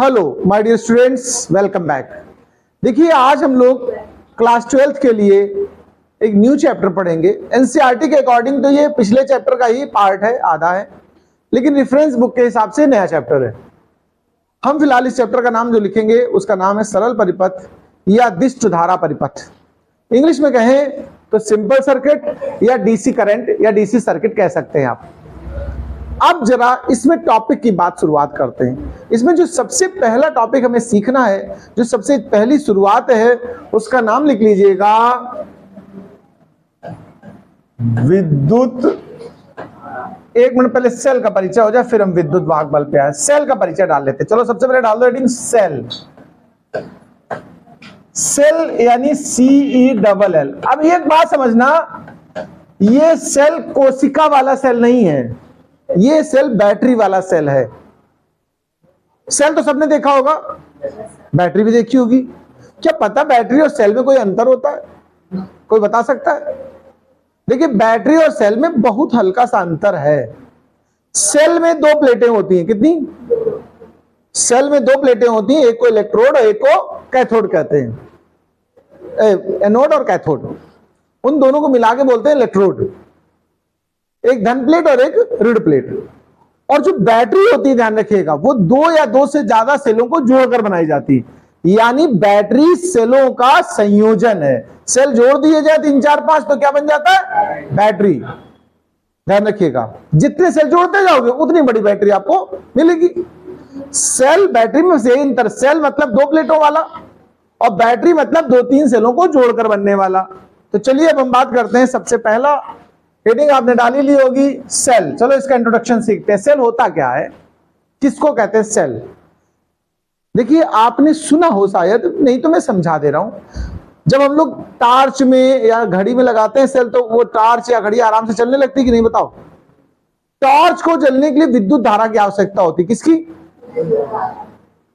Hello my dear students, welcome back. देखिए, आज हम लोग क्लास 12th के लिए एक न्यू चैप्टर पढ़ेंगे। एनसीईआरटी के अकॉर्डिंग तो ये पिछले चैप्टर का ही पार्ट है, आधा है, लेकिन रेफरेंस बुक के हिसाब से नया चैप्टर है। हम फिलहाल इस चैप्टर का नाम जो लिखेंगे उसका नाम है सरल परिपथ या दिष्ट धारा परिपथ। इंग्लिश में कहें तो सिंपल सर्किट या डीसी करंट या डीसी सर्किट कह सकते हैं आप। अब जरा इसमें टॉपिक की बात शुरुआत करते हैं। इसमें जो सबसे पहला टॉपिक हमें सीखना है, जो सबसे पहली शुरुआत है, उसका नाम लिख लीजिएगा विद्युत। एक मिनट पहले सेल का परिचय हो जाए, फिर हम विद्युत वाहक बल पे आए। सेल का परिचय डाल लेते हैं। चलो सबसे पहले डाल दो हेडिंग सेल। सेल यानी CELL। अब एक बात समझना, ये सेल कोशिका वाला सेल नहीं है, ये सेल बैटरी वाला सेल है। सेल तो सबने देखा होगा, बैटरी भी देखी होगी। क्या पता बैटरी और सेल में कोई अंतर होता है? कोई बता सकता है? देखिए, बैटरी और सेल में बहुत हल्का सा अंतर है। सेल में दो प्लेटें होती हैं। कितनी? सेल में दो प्लेटें होती हैं, एक को इलेक्ट्रोड और एक को कैथोड कहते हैं। एनोड और कैथोड, उन दोनों को मिला के बोलते हैं इलेक्ट्रोड। एक धन प्लेट और एक ऋण प्लेट। और जो बैटरी होती है, ध्यान रखिएगा, वो दो या दो से ज्यादा सेलों को जोड़कर बनाई जाती है। यानी बैटरी सेलों का संयोजन है। सेल जोड़ दिए जाए 3 4 5 तो क्या बन जाता है? बैटरी। ध्यान रखिएगा, जितने सेल जोड़ते जाओगे उतनी बड़ी बैटरी आपको मिलेगी। सेल बैटरी में से अंतर, सेल मतलब दो प्लेटों वाला और बैटरी मतलब 2-3 सेलों को जोड़कर बनने वाला। तो चलिए अब हम बात करते हैं। सबसे पहला हेडिंग आपने डाली ली होगी सेल। चलो इसका इंट्रोडक्शन सीखते हैं। सेल होता क्या है, किसको कहते हैं सेल? देखिए, आपने सुना हो शायद, नहीं तो मैं समझा दे रहा हूं। जब हम लोग टार्च में या घड़ी में लगाते हैं सेल, तो वो टार्च या घड़ी आराम से चलने लगती कि नहीं, बताओ? टॉर्च को जलने के लिए विद्युत धारा की आवश्यकता होती, किसकी?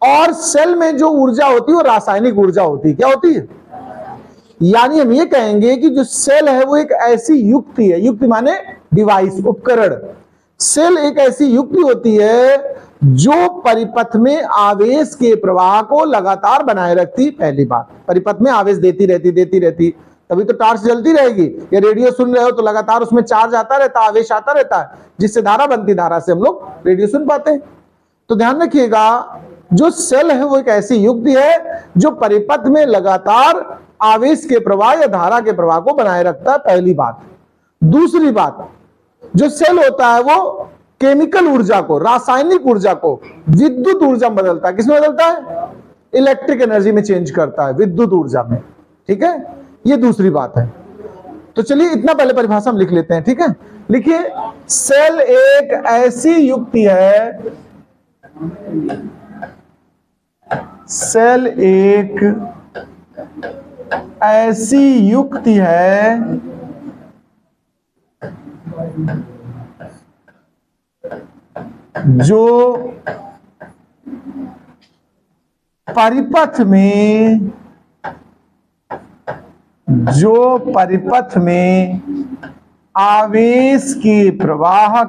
और सेल में जो ऊर्जा होती है वो रासायनिक ऊर्जा होती है। क्या होती है? यानी हम ये कहेंगे कि जो सेल है वो एक ऐसी युक्ति है, युक्ति माने डिवाइस, उपकरण। सेल एक ऐसी युक्ति होती है जो परिपथ में आवेश के प्रवाह को लगातार बनाए रखती। पहली बात, परिपथ में आवेश देती रहती, तभी तो टॉर्च जलती रहेगी। या रेडियो सुन रहे हो तो लगातार उसमें चार्ज आता रहता है, आवेश आता रहता है, जिससे धारा बनती, धारा से हम लोग रेडियो सुन पाते हैं। तो ध्यान रखिएगा, जो सेल है वो एक ऐसी युक्ति है जो परिपथ में लगातार आवेश के प्रवाह या धारा के प्रवाह को बनाए रखता है। पहली बात। दूसरी बात, जो सेल होता है वो केमिकल ऊर्जा को, रासायनिक ऊर्जा को विद्युत ऊर्जा में बदलता है। किसमें बदलता है? इलेक्ट्रिक एनर्जी में चेंज करता है, विद्युत ऊर्जा में। ठीक है, ये दूसरी बात है। तो चलिए इतना पहले परिभाषा हम लिख लेते हैं। ठीक है, लिखिए, सेल एक ऐसी युक्ति है, सेल एक ऐसी युक्ति है जो परिपथ में आवेश के प्रवाह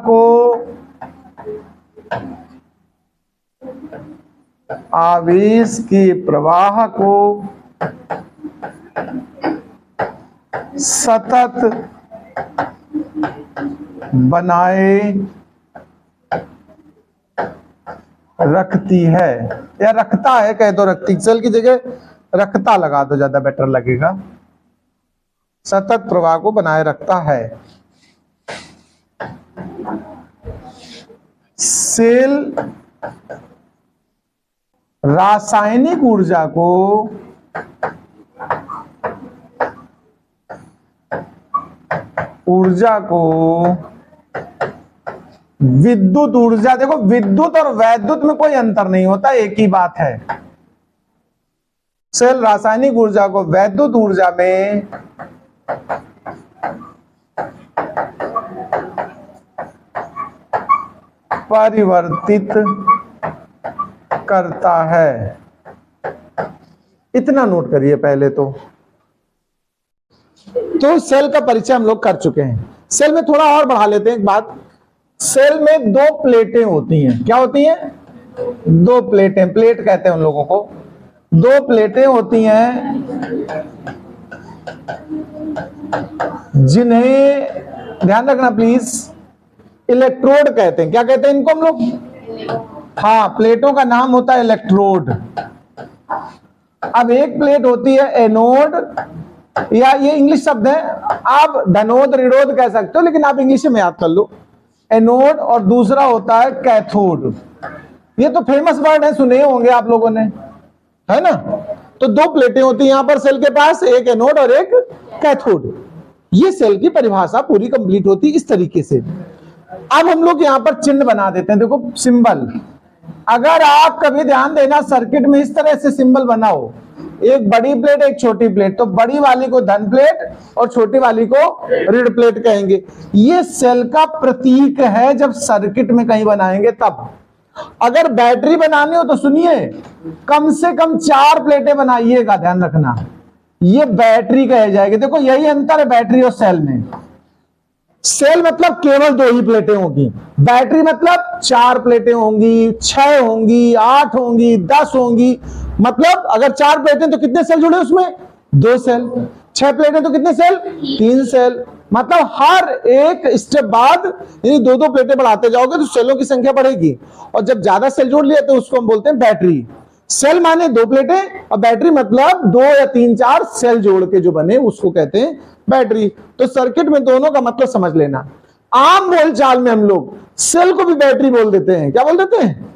को सतत बनाए रखती है, या रखता है, कह दो रखती। सेल की जगह रखता लगा दो, ज्यादा बेटर लगेगा। सतत प्रवाह को बनाए रखता है। सेल रासायनिक ऊर्जा को विद्युत ऊर्जा, देखो विद्युत और वैद्युत में कोई अंतर नहीं होता, एक ही बात है। सेल रासायनिक ऊर्जा को वैद्युत ऊर्जा में परिवर्तित करता है। इतना नोट करिए पहले तो सेल का परिचय हम लोग कर चुके हैं। सेल में थोड़ा और बढ़ा लेते हैं एक बात। सेल में दो प्लेटें होती हैं। क्या होती हैं? दो प्लेटें, प्लेट कहते हैं उन लोगों को, दो प्लेटें होती हैं जिन्हें ध्यान रखना प्लीज इलेक्ट्रोड कहते हैं। क्या कहते हैं इनको हम लोग? हाँ, प्लेटों का नाम होता है इलेक्ट्रोड। अब एक प्लेट होती है एनोड, या ये इंग्लिश शब्द है, आप धनोद ऋणोद कह सकते हो, लेकिन आप इंग्लिश में याद कर लो, एनोड। और दूसरा होता है कैथोड। ये तो फेमस वर्ड है, सुने होंगे आप लोगों ने, है ना। तो दो प्लेटें होती हैं यहां पर सेल के पास, एक एनोड और एक कैथोड। ये सेल की परिभाषा पूरी कंप्लीट होती इस तरीके से। अब हम लोग यहां पर चिन्ह बना देते हैं, देखो सिंबल। अगर आप कभी ध्यान देना सर्किट में इस तरह से सिंबल बनाओ, एक बड़ी प्लेट एक छोटी प्लेट, तो बड़ी वाली को धन प्लेट और छोटी वाली को ऋण प्लेट कहेंगे। ये सेल का प्रतीक है जब सर्किट में कहीं बनाएंगे तब। अगर बैटरी बनानी हो तो सुनिए, कम से कम 4 प्लेटें बनाइएगा, ध्यान रखना, ये बैटरी कहे जाएगी। देखो यही अंतर है बैटरी और सेल में। सेल मतलब केवल 2 ही प्लेटें होंगी, बैटरी मतलब 4 प्लेटें होंगी, 6 होंगी, 8 होंगी, 10 होंगी। मतलब अगर 4 प्लेटें तो कितने सेल जुड़े उसमें? 2 सेल। 6 प्लेटें तो कितने सेल? 3 सेल। मतलब हर एक स्टेप बाद यदि 2-2 प्लेटें बढ़ाते जाओगे तो सेलों की संख्या बढ़ेगी, और जब ज्यादा सेल जोड़ लिया तो उसको हम बोलते हैं बैटरी। सेल माने 2 प्लेटें, और बैटरी मतलब 2 या 3-4 सेल जोड़ के जो बने उसको कहते हैं बैटरी। तो सर्किट में दोनों का मतलब समझ लेना। आम बोलचाल में हम लोग सेल को भी बैटरी बोल देते हैं। क्या बोल देते हैं?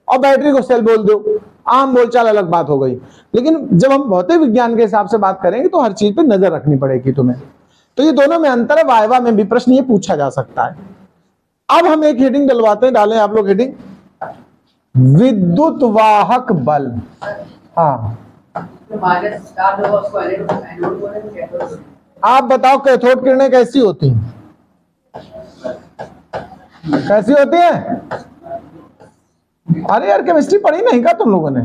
और बैटरी को सेल बोल दो, आम बोलचाल अलग बात हो गई। लेकिन जब हम भौतिक विज्ञान के हिसाब से बात करेंगे तो हर चीज पे नजर रखनी पड़ेगी तुम्हें। तो ये दोनों में अंतर है, वाइवा में भी प्रश्न ये पूछा जा सकता है। अब हम एक हेडिंग डलवाते हैं, डालें आप लोग हेडिंग, विद्युत वाहक बल। हाँ, आप बताओ कैथोड किरणें कैसी होती हैं? कैसी होती हैं? अरे यार केमिस्ट्री पढ़ी नहीं क्या तुम लोगों ने?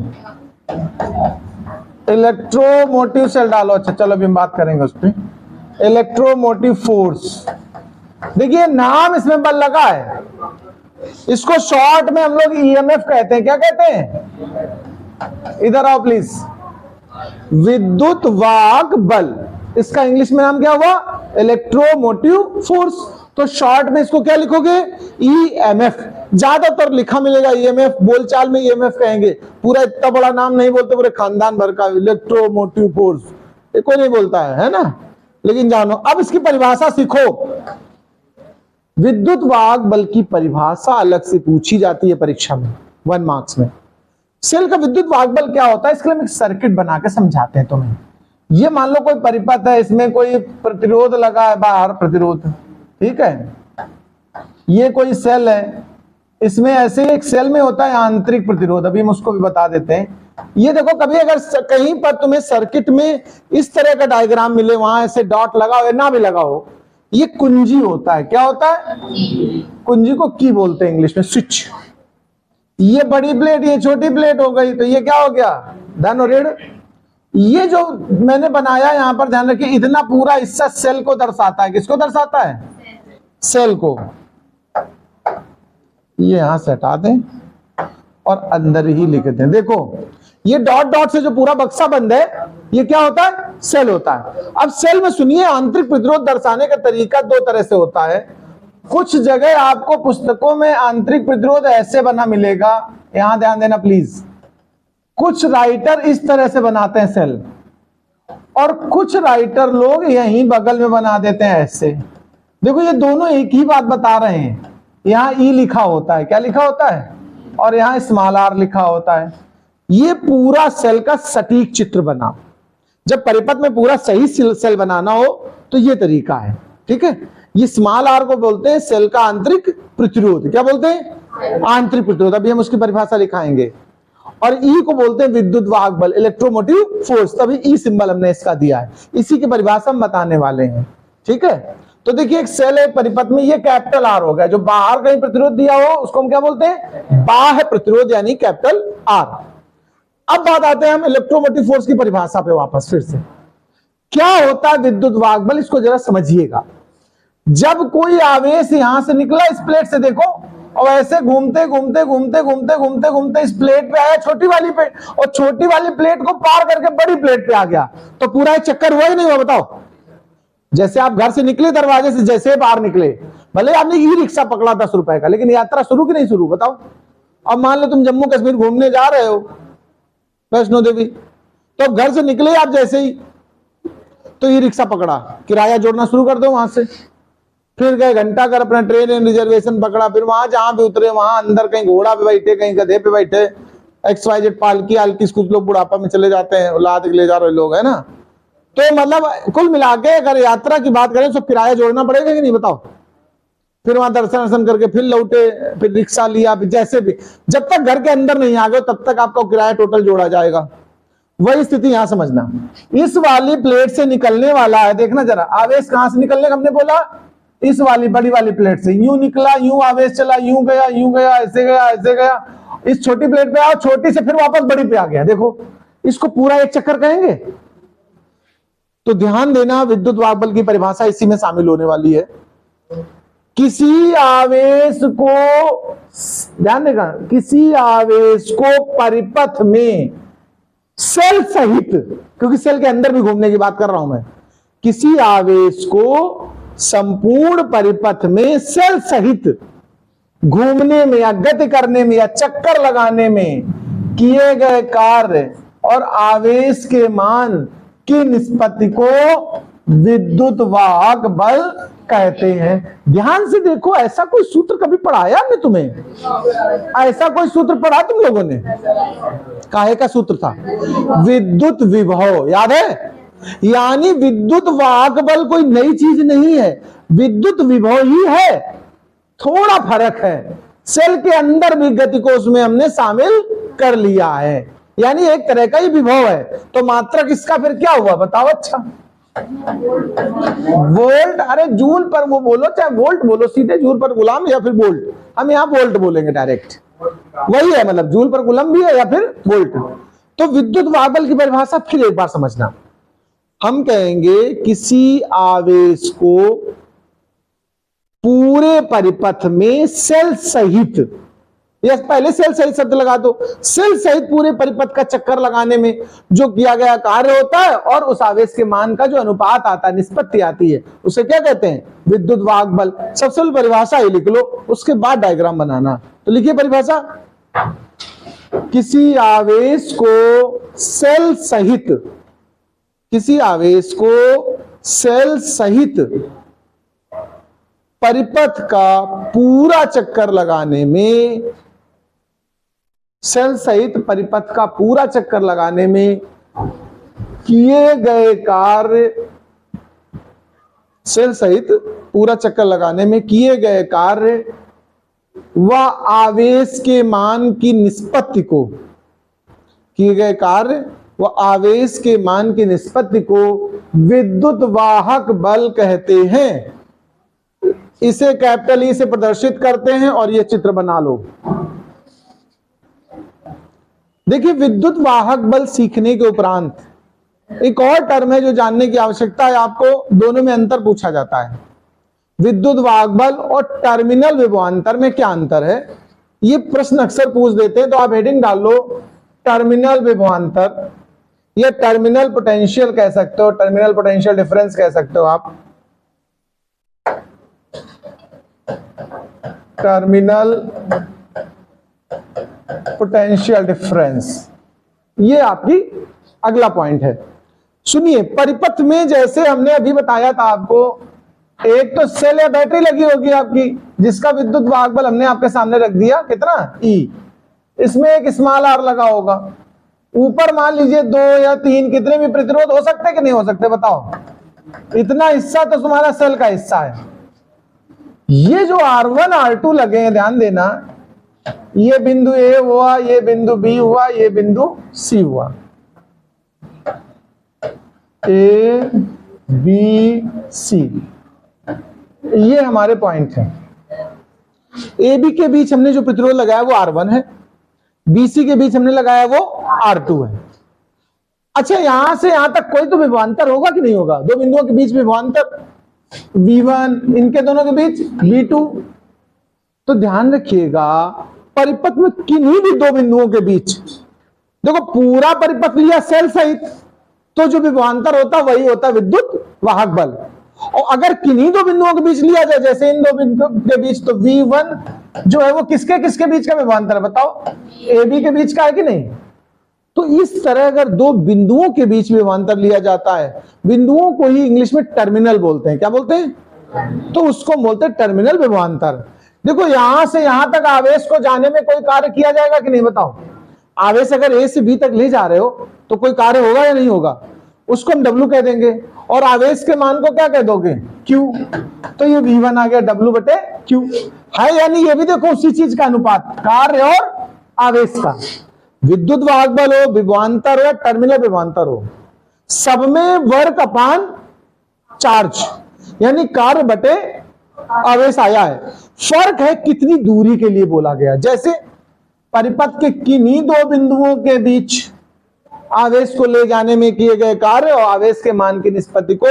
इलेक्ट्रोमोटिव सेल डालो। अच्छा चलो अभी हम बात करेंगे उस पर, इलेक्ट्रोमोटिव फोर्स। देखिए नाम इसमें बल लगा है, इसको शॉर्ट में हम लोग ईएमएफ कहते हैं। क्या कहते हैं? इधर आओ प्लीज। विद्युत वाहक बल, इसका इंग्लिश में नाम क्या हुआ? Electromotive force. तो शॉर्ट में इसको क्या लिखोगे? ईएमएफ। ज्यादातर लिखा मिलेगा ईएमएफ, बोलचाल में ईएमएफ कहेंगे। पूरा इतना बड़ा नाम नहीं बोलते, पूरे खानदान भर का इलेक्ट्रोमोटिव फोर्स ये कोई नहीं बोलता है ना। लेकिन जानो अब इसकी परिभाषा सीखो। विद्युत वाहक बल की परिभाषा अलग से पूछी जाती है परीक्षा में 1 मार्क्स में। सेल का विद्युत वाहक बल क्या होता है, इसके लिए हम एक सर्किट बना के समझाते हैं तुम्हें। ये मान लो कोई परिपथ है, इसमें कोई प्रतिरोध लगा है, बाहर प्रतिरोध, ठीक है। ये कोई सेल है, इसमें ऐसे एक सेल में होता है आंतरिक प्रतिरोध, अभी हम उसको भी बता देते हैं। ये देखो कभी अगर कहीं पर तुम्हें सर्किट में इस तरह का डायग्राम मिले, वहां ऐसे डॉट लगा हो ना भी लगा हो, ये कुंजी होता है। क्या होता है? कुंजी को की बोलते हैं इंग्लिश में, स्विच। ये बड़ी प्लेट, ये छोटी प्लेट हो गई, तो ये क्या हो गया? धन और ऋण। ये जो मैंने बनाया यहां पर ध्यान रखिए, इतना पूरा हिस्सा सेल को दर्शाता है। किसको दर्शाता है? सेल को। ये यहां से हटा दें और अंदर ही लिख दें। देखो ये डॉट डॉट से जो पूरा बक्सा बंद है, ये क्या होता है? सेल होता है। अब सेल में सुनिए, आंतरिक प्रतिरोध दर्शाने का तरीका 2 तरह से होता है। कुछ जगह आपको पुस्तकों में आंतरिक प्रतिरोध ऐसे बना मिलेगा, यहां ध्यान देना प्लीज। कुछ राइटर इस तरह से बनाते हैं सेल, और कुछ राइटर लोग यहीं बगल में बना देते हैं ऐसे। देखो ये दोनों एक ही बात बता रहे हैं। यहां ई लिखा होता है, क्या लिखा होता है? और यहां स्मॉल आर लिखा होता है। ये पूरा सेल का सटीक चित्र बना। जब परिपथ में पूरा सही सेल बनाना हो तो ये तरीका है, ठीक है। ये स्मॉल आर को बोलते हैं सेल का आंतरिक प्रतिरोध। क्या बोलते हैं? आंतरिक प्रतिरोध। अभी हम उसकी परिभाषा लिखाएंगे। और ई को बोलते हैं विद्युत वाहक बल, इलेक्ट्रोमोटिव फोर्स। तभी ई सिंबल हमने इसका दिया है, इसी की परिभाषा हम बताने वाले हैं, ठीक है। तो देखिए एक सेल है परिपथ में, ये कैपिटल आर हो गया। जो बाहर कहीं प्रतिरोध दिया हो उसको हम क्या बोलते हैं? बाह्य प्रतिरोध, यानी कैपिटल आर। अब बात आते हैं हम इलेक्ट्रोमोटिव फोर्स की परिभाषा पे वापस फिर से। क्या होता है विद्युत वाहक बल, इसको जरा समझिएगा। जब कोई आवेश यहां से निकला इस प्लेट से, देखो, और ऐसे घूमते घूमते घूमते घूमते घूमते घूमते इस प्लेट पे आया, छोटी वाली पे, और छोटी वाली प्लेट को पार करके बड़ी प्लेट पे आ गया, तो पूरा एक चक्कर हुआ ही नहीं हुआ? बताओ। जैसे आप घर से निकले दरवाजे से, जैसे बाहर निकले, भले आपने ई रिक्शा पकड़ा 10 रुपए का, लेकिन यात्रा शुरू की नहीं शुरू? बताओ। अब मान लो तुम जम्मू कश्मीर घूमने जा रहे हो, वैष्णो देवी, तो घर से निकले आप जैसे ही, तो ई रिक्शा पकड़ा, किराया जोड़ना शुरू कर दो वहां से, फिर गए घंटा कर अपना ट्रेन रिजर्वेशन पकड़ा, फिर वहां जहां भी उतरे वहां अंदर कहीं घोड़ा पे बैठे, कहीं गधे पे बैठे, XYZ पालकी आलकी, कुछ लोग बुढ़ापा में चले जाते हैं, लाद के ले जा रहे लोग, है ना। तो मतलब कुल मिला के अगर यात्रा की बात करें तो किराया जोड़ना पड़ेगा कि नहीं? बताओ। फिर वहां दर्शन करके फिर लौटे, फिर रिक्शा लिया, फिर जैसे भी, जब तक घर के अंदर नहीं आ गए तब तक आपका किराया टोटल जोड़ा जाएगा। वही स्थिति यहां समझना। इस वाली प्लेट से निकलने वाला है, देखना जरा, आवेश कहां से निकलने का हमने बोला? इस वाली बड़ी वाली प्लेट से। यूं निकला, यूं आवेश चला, यूं गया, ऐसे गया, ऐसे गया, इस छोटी प्लेट पे आओ, छोटी से फिर वापस बड़ी पे आ गया। देखो, इसको पूरा एक चक्कर कहेंगे। तो ध्यान देना, विद्युत वाहक बल की परिभाषा इसी में शामिल होने वाली है। किसी आवेश को, ध्यान देगा, किसी आवेश को परिपथ में सेल सहित, क्योंकि सेल के अंदर भी घूमने की बात कर रहा हूं मैं, किसी आवेश को संपूर्ण परिपथ में सेल सहित घूमने में या गति करने में या चक्कर लगाने में किए गए कार्य और आवेश के मान की निष्पत्ति को विद्युत वाहक बल कहते हैं। ध्यान से देखो, ऐसा कोई सूत्र कभी पढ़ाया हमने तुम्हें? ऐसा कोई सूत्र पढ़ा तुम लोगों ने? काहे का सूत्र था? विद्युत विभव, याद है? यानी विद्युत वाहक बल कोई नई चीज नहीं है, विद्युत विभव ही है। थोड़ा फर्क है, सेल के अंदर भी गति को उसमें हमने शामिल कर लिया है, यानी एक तरह का ही विभव है। तो मात्रक इसका फिर क्या हुआ बताओ? अच्छा, वोल्ट, अरे जूल पर वो बोलो, चाहे वोल्ट बोलो, सीधे जूल पर गुलाम या फिर वोल्ट, हम यहां वोल्ट बोलेंगे डायरेक्ट, वही है, मतलब जूल पर गुलाम भी है या फिर वोल्ट। तो विद्युत वाहक बल की परिभाषा फिर एक बार समझना। हम कहेंगे किसी आवेश को पूरे परिपथ में सेल सहित, या पहले सेल सहित शब्द लगा दो, सेल सहित पूरे परिपथ का चक्कर लगाने में जो किया गया कार्य होता है और उस आवेश के मान का जो अनुपात आता है, निष्पत्ति आती है, उसे क्या कहते हैं? विद्युत वाहक बल। सबसे पहले परिभाषा ही लिख लो, उसके बाद डायग्राम बनाना। तो लिखिए परिभाषा, किसी आवेश को सेल सहित, किसी आवेश को सेल सहित परिपथ का पूरा चक्कर लगाने में, सेल सहित परिपथ का पूरा चक्कर लगाने में किए गए कार्य, सेल सहित पूरा चक्कर लगाने में किए गए कार्य व आवेश के मान की निष्पत्ति को, किए गए कार्य व आवेश के मान की निष्पत्ति को विद्युत वाहक बल कहते हैं। इसे कैपिटल ई से प्रदर्शित करते हैं और यह चित्र बना लो। देखिए, विद्युत वाहक बल सीखने के उपरांत एक और टर्म है जो जानने की आवश्यकता है आपको, दोनों में अंतर पूछा जाता है। विद्युत वाहक बल और टर्मिनल विभवांतर में क्या अंतर है, ये प्रश्न अक्सर पूछ देते हैं। तो आप हेडिंग डाल लो टर्मिनल विभवांतर, या टर्मिनल पोटेंशियल कह सकते हो, टर्मिनल पोटेंशियल डिफरेंस कह सकते हो आप, टर्मिनल पोटेंशियल डिफरेंस। ये आपकी अगला पॉइंट है। सुनिए, परिपथ में जैसे हमने अभी बताया था आपको, एक तो सेल या बैटरी लगी होगी आपकी, जिसका विद्युत वाहक बल हमने आपके सामने रख दिया, कितना? ई। इसमें एक स्मॉल आर लगा होगा, ऊपर मान लीजिए 2 या 3, कितने भी प्रतिरोध हो सकते कि नहीं हो सकते बताओ? इतना हिस्सा तो तुम्हारा सेल का हिस्सा है। ये जो R1 R2 लगे हैं, ध्यान देना, ये बिंदु ए हुआ, ये बिंदु बी हुआ, ये बिंदु सी हुआ, ए बी सी, ये हमारे पॉइंट हैं। ए बी के बीच हमने जो प्रतिरोध लगाया वो R1 है, BC के बीच हमने लगाया वो R2 है। अच्छा, यहां से यहां तक कोई तो विभवांतर होगा कि नहीं होगा? दो बिंदुओं के बीच विभवांतर V1, इनके दोनों के बीच V2, तो ध्यान रखिएगा परिपथ में किन्हीं भी दो बिंदुओं के बीच, देखो पूरा परिपथ लिया सेल सहित, तो जो विभवांतर होता वही होता विद्युत वाहक बल। और अगर किन्हीं दो बिंदुओं के बीच लिया जाए, जैसे इन दो बिंदुओं के बीच, तो V1 जो है वो किसके किसके बीच का विभवांतर है बताओ, AB के बीच का है कि नहीं। तो इस तरह अगर दो बिंदुओं के बीच विभवांतर लिया जाता है, बिंदुओं को ही इंग्लिश में टर्मिनल बोलते हैं, क्या बोलते हैं, तो उसको बोलते हैं टर्मिनल विभवांतर। देखो यहां से यहां तक आवेश को जाने में कोई कार्य किया जाएगा कि नहीं बताओ, आवेश अगर A से B तक ले जा रहे हो तो कोई कार्य होगा या नहीं होगा, उसको हम W कह देंगे, और आवेश के मान को क्या कह दोगे, Q। तो ये V1 आ गया W बटे Q है, यानी ये भी देखो उसी चीज का अनुपात, कार्य और आवेश का। विद्युत वाहक बल हो, विभवांतर हो या टर्मिनल विभवांतर हो, सब में वर्क अपान चार्ज, यानी कार्य बटे आवेश आया है। फर्क है कितनी दूरी के लिए बोला गया, जैसे परिपथ के किन्हीं दो बिंदुओं के बीच आवेश को ले जाने में किए गए कार्य और आवेश के मान की निष्पत्ति को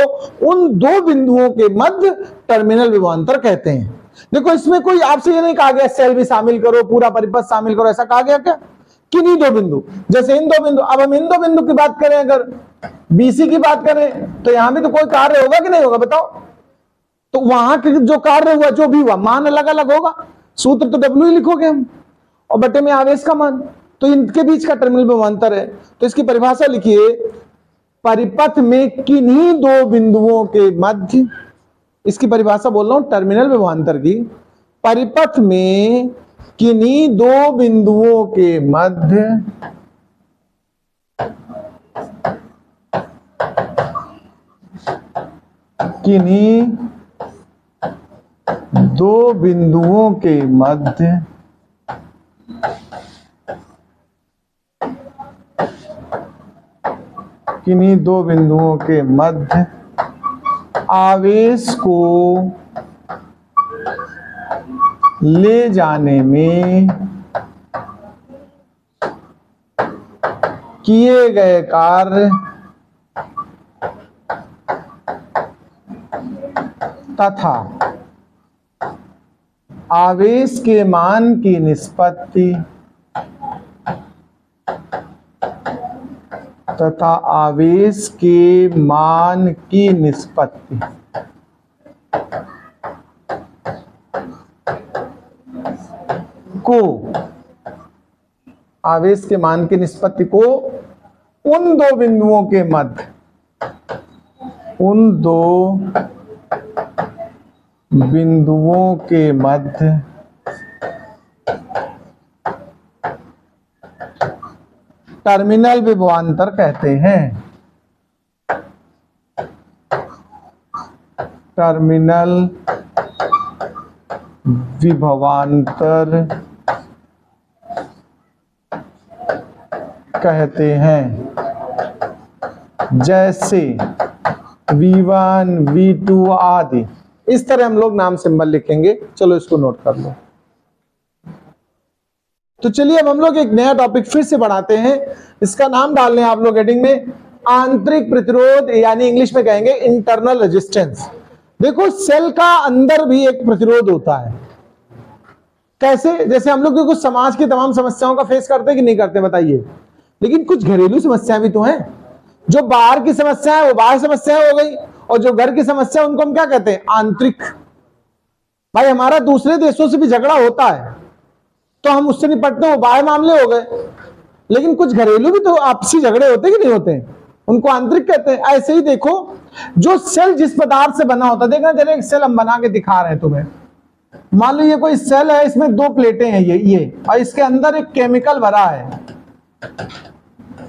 उन दो बिंदुओं के मध्य टर्मिनल विभवांतर कहते हैं। देखो इसमें कोई आपसे ये नहीं कहा गया सेल भी शामिल करो, पूरा परिपथ शामिल करो, ऐसा कहा गया क्या, किन्हीं दो बिंदु, जैसे इन दो बिंदु। अब हम इन दो बिंदु की बात करें, अगर BC की बात करें, तो यहां भी तो कोई कार्य होगा कि नहीं होगा बताओ, तो वहां के जो कार्य हुआ जो भी हुआ मान अलग अलग होगा, सूत्र तो W ही लिखोगे हम, और बटे में आवेश का मान, तो इनके बीच का टर्मिनल विभवांतर है। तो इसकी परिभाषा लिखिए, परिपथ में किन्हीं दो बिंदुओं के मध्य, इसकी परिभाषा बोल रहा हूं टर्मिनल विभवांतर की, परिपथ में किन्हीं दो बिंदुओं के मध्य किन्हीं दो बिंदुओं के मध्य किन्हीं दो बिंदुओं के मध्य आवेश को ले जाने में किए गए कार्य तथा आवेश के मान की निष्पत्ति आवेश के मान की निष्पत्ति को उन दो बिंदुओं के मध्य टर्मिनल विभवांतर कहते हैं। टर्मिनल विभवांतर कहते हैं, जैसे V1 V2 आदि। इस तरह हम लोग नाम सिंबल लिखेंगे, चलो इसको नोट कर लो। तो चलिए अब हम लोग एक नया टॉपिक फिर से बढ़ाते हैं, इसका नाम डाल लें आप लोग हेडिंग में आंतरिक प्रतिरोध, यानी इंग्लिश में कहेंगे इंटरनल रेजिस्टेंस। देखो सेल का अंदर भी एक प्रतिरोध होता है, कैसे, जैसे हम लोग देखो समाज की तमाम समस्याओं का फेस करते कि नहीं करते बताइए, लेकिन कुछ घरेलू समस्याएं भी तो हैं। जो बाहर की समस्या है वो बाहर समस्याएं हो गई, और जो घर की समस्या उनको हम क्या कहते हैं, आंतरिक। भाई हमारा दूसरे देशों से भी झगड़ा होता है तो हम उससे निपटते हैं, वो बाहर मामले हो गए, लेकिन कुछ घरेलू भी तो आपसी झगड़े होते कि नहीं होते, उनको आंतरिक कहते हैं। ऐसे ही देखो जो सेल जिस पदार्थ से बना होता है, देखना जरा एक सेल हम बना के दिखा रहे हैं तुम्हें, मान लो ये कोई सेल है, इसमें दो प्लेटें हैं ये और इसके अंदर एक केमिकल भरा है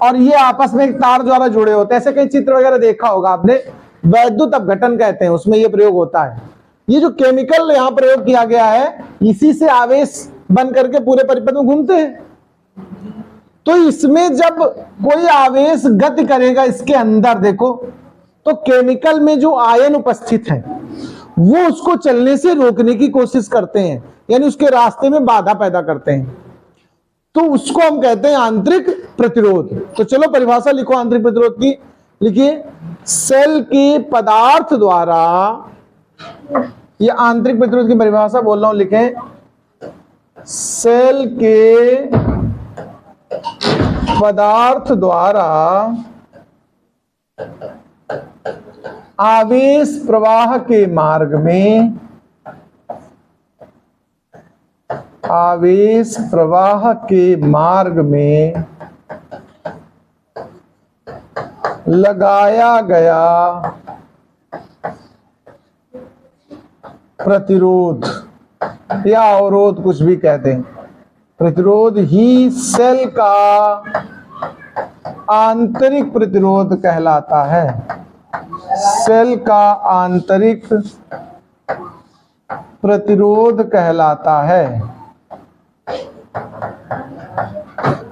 और ये आपस में एक तार द्वारा जुड़े होते हैं। ऐसे कई चित्र वगैरह देखा होगा आपने, वैद्युत अपघटन कहते हैं, उसमें ये प्रयोग होता है। ये जो केमिकल यहाँ प्रयोग किया गया है, इसी से आवेश बन करके पूरे परिपथ में घूमते हैं। तो इसमें जब कोई आवेश गति करेगा इसके अंदर, देखो तो केमिकल में जो आयन उपस्थित है वो उसको चलने से रोकने की कोशिश करते हैं, यानी उसके रास्ते में बाधा पैदा करते हैं, तो उसको हम कहते हैं आंतरिक प्रतिरोध। तो चलो परिभाषा लिखो आंतरिक प्रतिरोध की, लिखिए सेल के पदार्थ द्वारा, ये आंतरिक प्रतिरोध की परिभाषा बोल रहा हूं, लिखें सेल के पदार्थ द्वारा आवेश प्रवाह के मार्ग में, आवेश प्रवाह के मार्ग में लगाया गया प्रतिरोध या अवरोध, कुछ भी कहते हैं, प्रतिरोध ही सेल का आंतरिक प्रतिरोध कहलाता है। सेल का आंतरिक प्रतिरोध कहलाता है।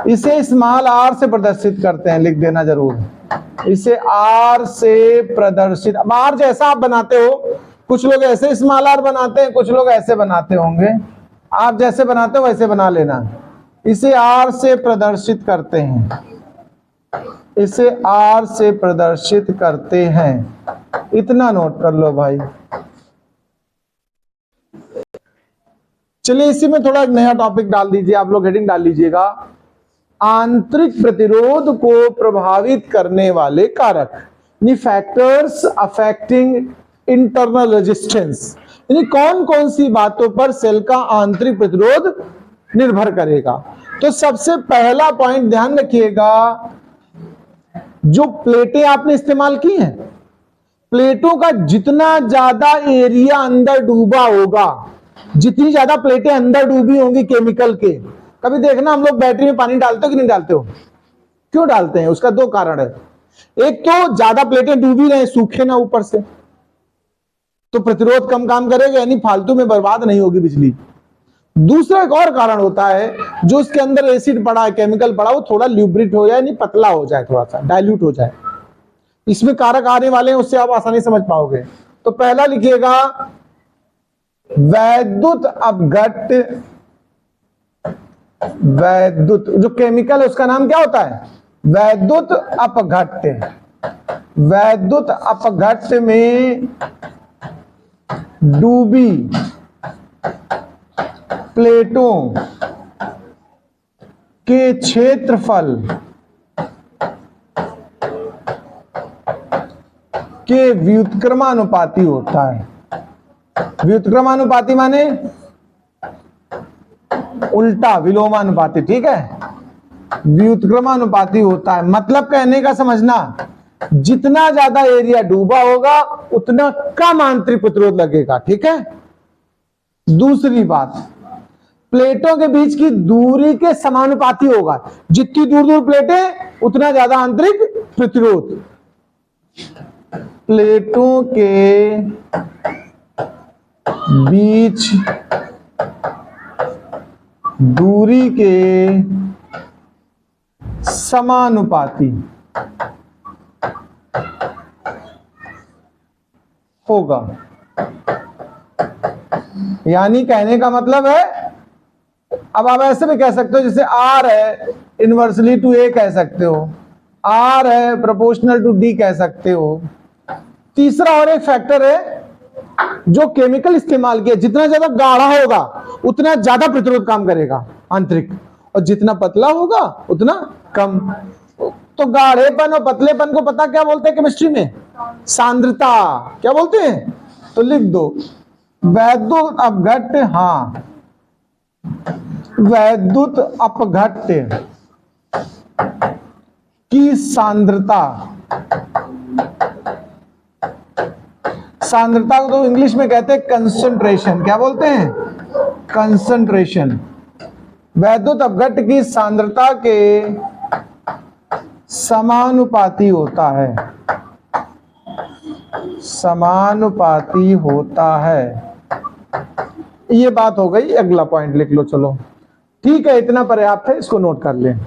इसे स्मॉल आर से प्रदर्शित करते हैं, लिख देना जरूर। इसे आर से प्रदर्शित, अब आर जैसा आप बनाते हो, कुछ लोग ऐसे स्मॉल आर बनाते हैं, कुछ लोग ऐसे बनाते होंगे, आप जैसे बनाते हो वैसे बना लेना। इसे आर से प्रदर्शित करते हैं, इसे आर से प्रदर्शित करते हैं, इतना नोट कर लो भाई। चलिए इसी में थोड़ा एक नया टॉपिक डाल दीजिए, आप लोग हेडिंग डाल लीजिएगा, आंतरिक प्रतिरोध को प्रभावित करने वाले कारक, यानी फैक्टर्स अफेक्टिंग इंटरनल रेजिस्टेंस, यानी कौन कौन सी बातों पर सेल का आंतरिक प्रतिरोध निर्भर करेगा। तो सबसे पहला पॉइंट ध्यान रखिएगा, जो प्लेटें आपने इस्तेमाल की हैं, प्लेटों का जितना ज्यादा एरिया अंदर डूबा होगा, जितनी ज्यादा प्लेटें अंदर डूबी होंगी केमिकल के, कभी देखना हम लोग बैटरी में पानी डालते हो कि नहीं डालते हो, क्यों डालते हैं, उसका दो कारण है। एक तो ज्यादा प्लेटें डूबी रहे, सूखे ना ऊपर से, तो प्रतिरोध कम काम करेगा, यानी फालतू में बर्बाद नहीं होगी बिजली। दूसरा एक और कारण होता है, जो उसके अंदर एसिड पड़ा है, केमिकल पड़ा, वो थोड़ा ल्यूब्रिट हो जाए, यानी पतला हो जाए, थोड़ा सा डाइल्यूट हो जाए। इसमें कारक आने वाले हैं, उससे आप आसानी समझ पाओगे। तो पहला लिखिएगा, वैद्युत अपघट्ट, वैद्युत जो केमिकल है उसका नाम क्या होता है, वैद्युत अपघट्ट। वैद्युत अपघट्ट में डूबी प्लेटों के क्षेत्रफल के व्युत्क्रमानुपाती होता है। व्युत्क्रमानुपाती माने उल्टा, विलोमानुपाती, ठीक है, व्युत्क्रमानुपाती होता है। मतलब कहने का समझना, जितना ज्यादा एरिया डूबा होगा उतना कम आंतरिक प्रतिरोध लगेगा, ठीक है। दूसरी बात, प्लेटों के बीच की दूरी के समानुपाती होगा, जितनी दूर दूर प्लेटें उतना ज्यादा आंतरिक प्रतिरोध। प्लेटों के बीच दूरी के समानुपाती होगा। यानी कहने का मतलब है, अब आप ऐसे भी कह सकते हो, जैसे आर है इनवर्सली टू ए कह सकते हो, आर है प्रोपोर्शनल टू डी कह सकते हो। तीसरा और एक फैक्टर है जो केमिकल इस्तेमाल किया, जितना ज्यादा गाढ़ा होगा उतना ज्यादा प्रतिरोध काम करेगा आंतरिक, और जितना पतला होगा उतना कम। तो गाढ़ेपन और पतलेपन को पता क्या बोलते हैं केमिस्ट्री में, सांद्रता, क्या बोलते हैं, तो लिख दो वैद्युत अपघट्ट, हाँ वैद्युत अपघट्ट की सांद्रता, सांद्रता को तो इंग्लिश में कहते हैं कंसंट्रेशन, क्या बोलते हैं, कंसंट्रेशन। वैद्युत अपघट्ट की सांद्रता के समानुपाती होता है, समानुपाती होता है। ये बात हो गई, अगला पॉइंट लिख लो, चलो ठीक है, इतना पर्याप्त है, इसको नोट कर लें।